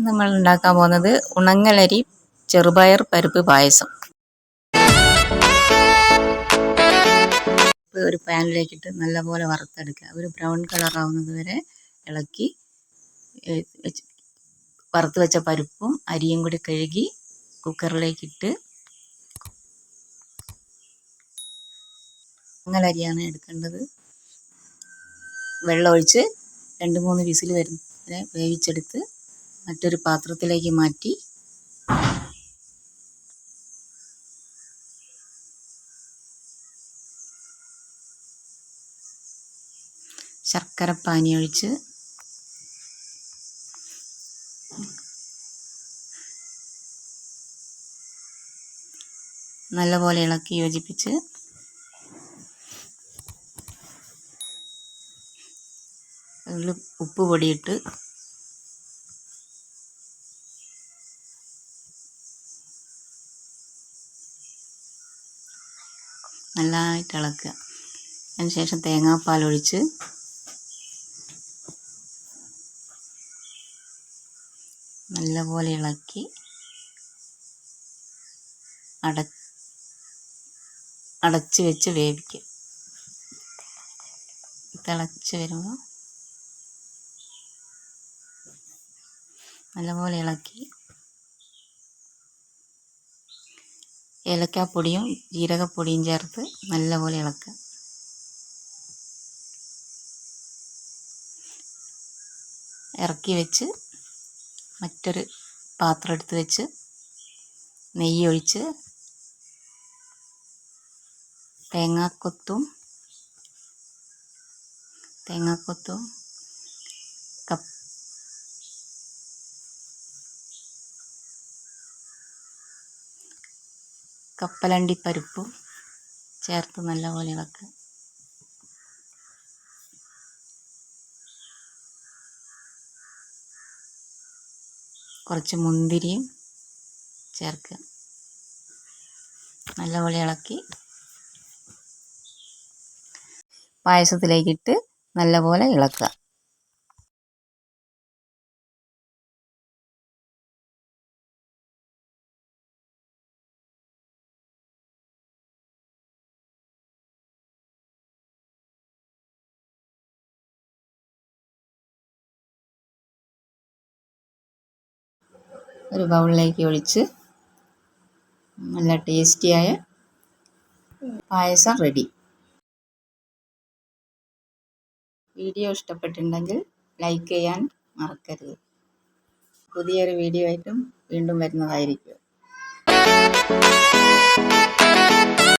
നമ്മൾ ഉണ്ടാക്കാൻ പോകുന്നത് ഉണങ്ങലരി ചെറുപയർ പരിപ്പ് പായസം. ഒരു പാനിലേക്കിട്ട് നല്ലപോലെ വറുത്തെടുക്കുക. ഒരു ബ്രൗൺ കളർ ആവുന്നത് വരെ ഇളക്കി വറുത്ത് വെച്ച പരിപ്പും അരിയും കൂടി കഴുകി കുക്കറിലേക്കിട്ട്, ഉണങ്ങലരിയാണ് എടുക്കേണ്ടത്. വെള്ളമൊഴിച്ച് 2-3 വിസിൽ വരെ വേവിച്ചെടുത്ത് മറ്റൊരു പാത്രത്തിലേക്ക് മാറ്റി ശർക്കരപ്പാനി ഒഴിച്ച് നല്ലപോലെ ഇളക്കി യോജിപ്പിച്ച് അതിൽ ഉപ്പ് പൊടിയിട്ട് നല്ലതായിട്ട് ഇളക്കുക. അതിനുശേഷം തേങ്ങാപ്പാൽ ഒഴിച്ച് നല്ലപോലെ ഇളക്കി അടച്ച് വെച്ച് വേവിക്കുക. തിളച്ച് വരുമ്പോൾ നല്ലപോലെ ഇളക്കി ഏലക്കാപ്പൊടിയും ജീരകപ്പൊടിയും ചേർത്ത് നല്ലപോലെ ഇളക്കുക. ഇറക്കി വെച്ച് മറ്റൊരു പാത്രം എടുത്ത് വെച്ച് നെയ്യ് ഒഴിച്ച് തേങ്ങാക്കൊത്തും കപ്പലണ്ടിപ്പരിപ്പും ചേർത്ത് നല്ലപോലെ ഇളക്കുക. കുറച്ച് മുന്തിരിയും ചേർക്കുക. നല്ലപോലെ ഇളക്കി പായസത്തിലേക്കിട്ട് നല്ലപോലെ ഇളക്കുക. ഒരു ബൗളിലേക്ക് ഒഴിച്ച് നല്ല ടേസ്റ്റിയായ പായസം റെഡി. വീഡിയോ ഇഷ്ടപ്പെട്ടിട്ടുണ്ടെങ്കിൽ ലൈക്ക് ചെയ്യാൻ മറക്കരുത്. പുതിയൊരു വീഡിയോ ആയിട്ടും വീണ്ടും വരുന്നതായിരിക്കും.